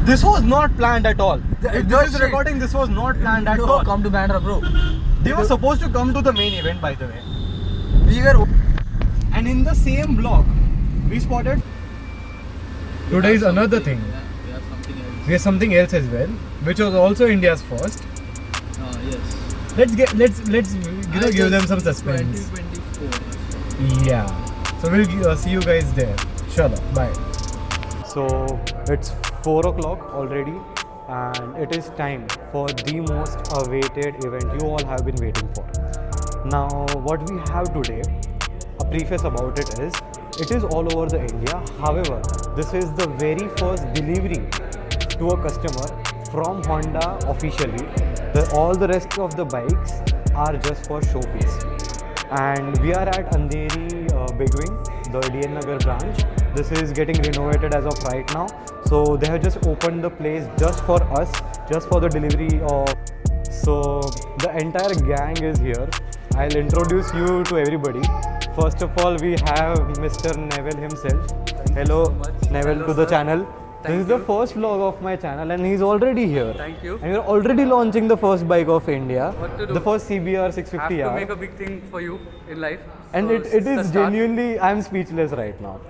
This was not planned at all. This is shit. recording. This was not planned at all. Come to Bandra, bro. They were supposed to come to the main event, by the way. We were. And in the same vlog, we spotted. Today is another thing. We have something else. We have something else as well, which was also India's first. Yes. Let's give them some suspense. 2024. Yeah. So we'll see you guys there. Sure. Bye. So it's 4 o'clock already, and it is time for the most awaited event you all have been waiting for. Now, what we have today, a preface about it is all over the India. However, this is the very first delivery to a customer from Honda officially. All the rest of the bikes are just for showpiece. And we are at Andheri Big Wing, the DN Nagar branch. This is getting renovated as of right now. So they have just opened the place just for us, just for the delivery of. So the entire gang is here. I'll introduce you to everybody. First of all, we have Mr. Neville himself. Hello, so much. Neville, Hello, to the sir. channel. Thank This is the first vlog of my channel, and he's already here. Thank you. And we're already launching the first bike of India, What to do? the first CBR Have to 650R. make a big thing for you in life. And So it it's the is start. genuinely, I'm speechless right now.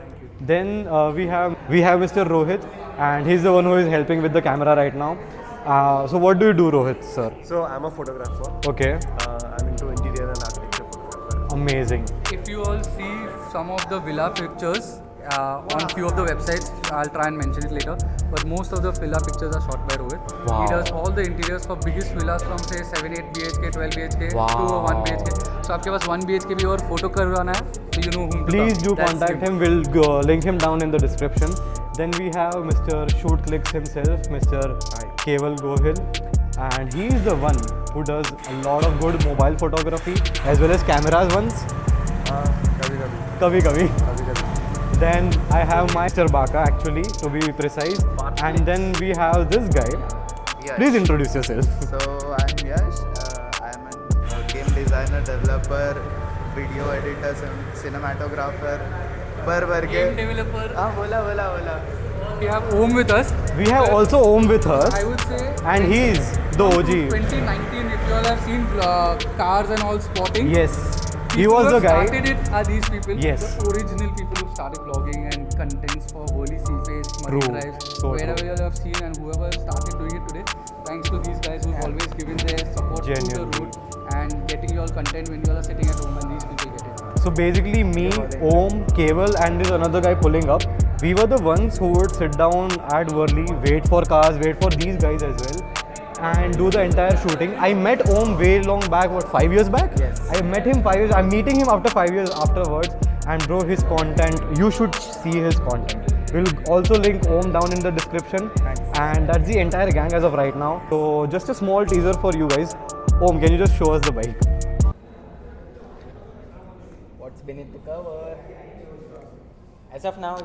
Then we have Mr. Rohit, and he's the one who is helping with the camera right now. So what do you do, Rohit, sir? So I'm a photographer. Okay, I'm into interior and architecture photographer. amazing. If you all see some of the villa pictures on few of the websites, I'll try and mention it later. But most of the villa pictures are shot by Rohit. Wow. He does all the interiors for biggest villas from say 7, 8 BHK, 12 BHK Wow. to 1 BHK. So आपके पास 1 BHK भी और photo करवाना है, so you know whom to Please come. do That's contact him. We'll link him down in the description. Then we have Mr. Shoot Clicks himself, Mr. Keval Gohil, and he is the one who does a lot of good mobile photography as well as cameras ones. Kabhi Kabhi. kabhi. Then I have my Mr. Baka actually, to be precise. And then we have this guy. Yash. Please introduce yourself. So I'm Yash. I'm a game designer, developer, video editor, cinematographer. Game developer. हाँ बोला. We have Om with us. We have also Om with us, I would say. and he's the OG. 2019, if you all have seen cars and all spotting. Yes, he People was who the have guy. started it are these people. Yes. The original people who started vlogging and contents for Holy Seaface, Murray True. Drive, So wherever true. you all have seen, and whoever started doing it today. Thanks to these guys who've always given their support to the Genuinely. road and getting you all content when you all are sitting at home, and these people get it. So basically, me, Om, Keval, and this another guy pulling up. We were the ones who would sit down at Worli, wait for cars, wait for these guys as well, and do the entire shooting. I met Om way long back, 5 years back? Yes. I met him 5 years. I'm meeting him after 5 years afterwards. And bro, his content, you should see his content. We'll also link Om down in the description. And that's the entire gang as of right now. So just a small teaser for you guys. Om, can you just show us the bike? What's beneath the cover? As of now,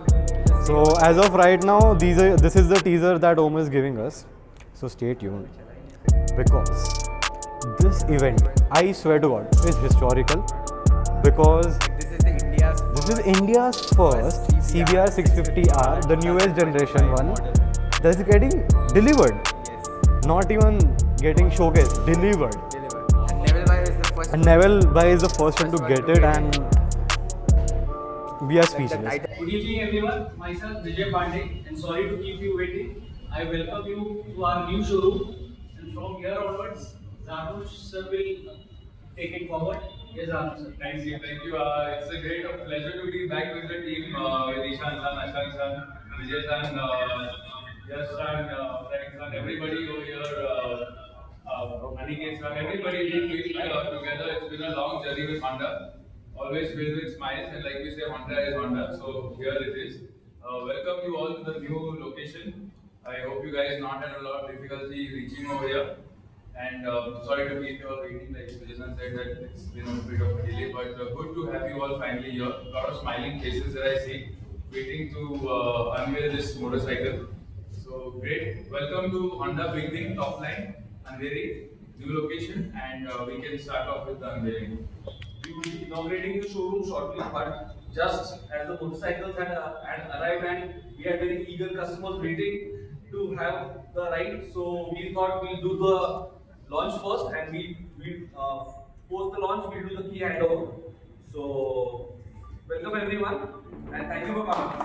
So as of right now, this is the teaser that Om is giving us. So stay tuned, because this event, I swear to God, is historical, because this is India's this is India's first CBR 650R, the newest generation one, that's getting delivered. Not even getting showcased, delivered. and Neville Bhai is the first. And Neville Bhai is the first one to get it, and we are speechless. Good evening everyone, myself Vijay Pandey, and sorry to keep you waiting. I welcome you to our new showroom, and from here onwards, Zanush sir will take it forward. Yes, Zanush sir. Thank you. It's a great pleasure to be back with the team, with Ishan san, Ashang san, Vijay san, Yash san, Frank san, everybody over here, Aniket san, everybody we feel together. It's been a long journey with Honda, always filled with smiles, and like we say, Honda is Honda, so here it is. Welcome you all to the new location. I hope you guys not had a lot of difficulty reaching over here. And sorry to keep you all waiting, like Vijay said that it's been a bit of a delay, but good to have you all finally here. A lot of smiling faces that I see, waiting to unveil this motorcycle. So great. Welcome to Honda Big Wing Top Line, Andheri, new location, and we can start off with the unveiling. We will be inaugurating the showroom shortly, but just as the motorcycles had arrived and we had very eager customers waiting, to have the ride. So we thought we'll do the launch first, and we post the launch, we'll do the key handover. So welcome everyone, and thank you for coming.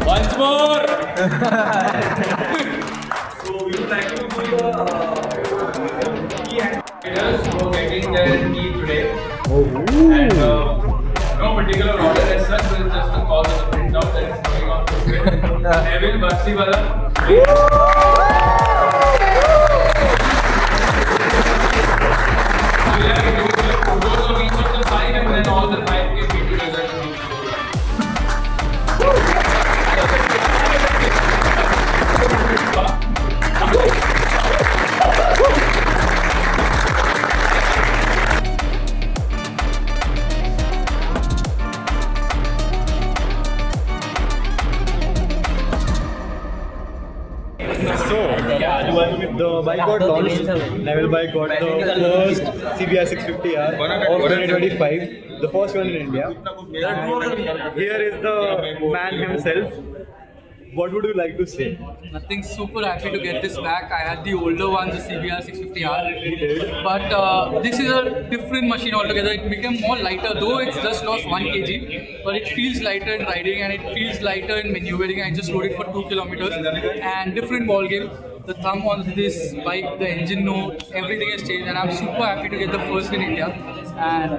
Once more! So we would like to do the key Riders who are getting their key today. And no particular order as such, but it's just a call of the printout that is coming on this way. Neville Baksiwala. So we are giving the photos of each of the five, and then all the five get put together. The bike got launched. Neville bike got the first CBR 650R of 2025, the first one in India. Here is the man himself. What would you like to say? Nothing, super happy to get this back. I had the older one, the CBR 650R. But this is a different machine altogether. It became more lighter, though it's just lost 1 kg. But it feels lighter in riding and it feels lighter in maneuvering. I just rode it for 2 kilometers. And different ball game. The thumb on this bike, the engine note, everything has changed. And I'm super happy to get the first in India. And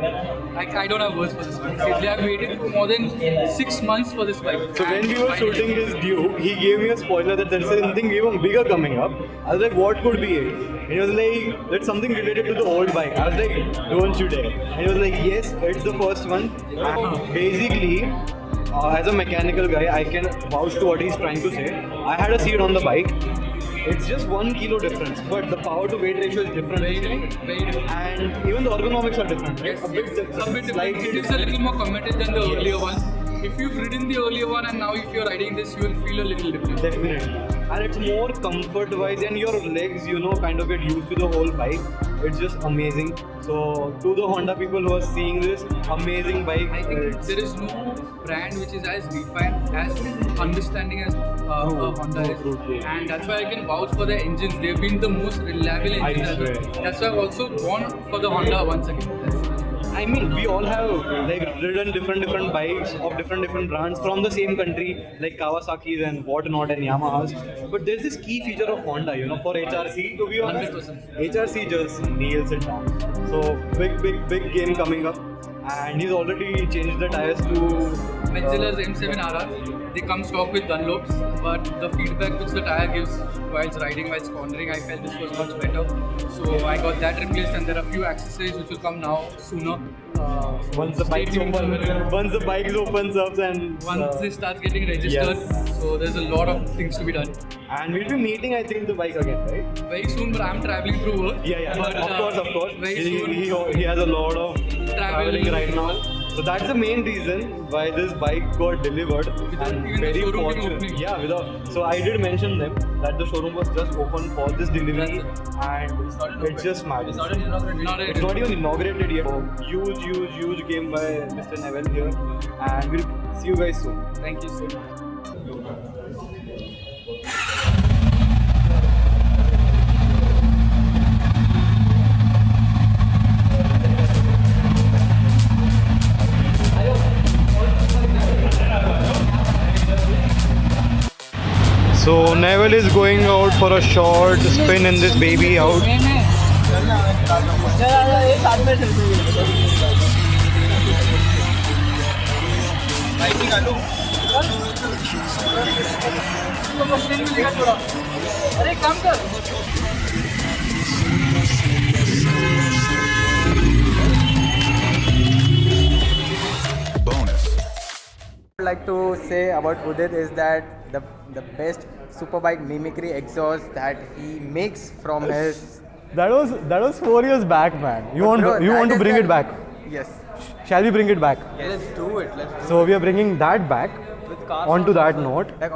I don't have words for this one. Seriously, I've waited for more than 6 months for this bike. So when we were shooting this Duke, he gave me a spoiler that there's something even bigger coming up. I was like, what could be it? And he was like, that's something related to the old bike. I was like, don't you dare. And he was like, yes, it's the first one. And basically, as a mechanical guy, I can vouch to what he's trying to say. I had a seat on the bike. It's just 1 kilo difference, but the power to weight ratio is different. Very different, very different. And even the ergonomics are different, right? Yes, A bit different. a bit different. Slightly It is a little more committed than the earlier one. If you've ridden the earlier one and now if you're riding this, you will feel a little different. Definitely. And it's more comfort wise, and your legs, kind of get used to the whole bike. It's just amazing. So, to the Honda people who are seeing this, amazing bike. I think there is no brand which is as refined, as understanding as Honda is. True. And that's why I can vouch for the engines. They've been the most reliable engines. swear. That's why I've also gone for the Honda once again. I mean, we all have ridden different bikes of different brands from the same country, like Kawasaki's and whatnot and Yamaha's. But there's this key feature of Honda, for HRC, to be honest. 100%. HRC just nails it down. So big game coming up, and he's already changed the tires to Metzeler's M7RR. They come stock with Dunlops, but the feedback which the tire gives whilst riding, whilst cornering, I felt this was much better. So I got that replaced, and there are a few accessories which will come now sooner. once the bike opens up and once it starts getting registered. Yes. So there's a lot of things to be done. And we'll be meeting, I think, the bike again, right? Very soon, but I'm traveling through work. Yeah. But, Of course. Very He, soon. he has a lot of traveling right now. So that's the main reason why this bike got delivered. Without even the showroom being opening. Yeah, so I did mention them that the showroom was just open for this delivery, and it's just mad. Not yet. It's not even inaugurated yet. So huge game by Mr. Neville here, and we'll see you guys soon. Thank you so much. So Neville is going out for a short spin in this baby out. लगेगा थोड़ा. अरे काम कर. I'd like to say about Udit is that the best superbike mimicry exhaust that he makes from his. That was 4 years back, man. You want Bro, to that is bring the- it back? Yes. Shall we bring it back? Let's do it. Let's do So we are bringing that back. it. With cars Onto also. that note, Like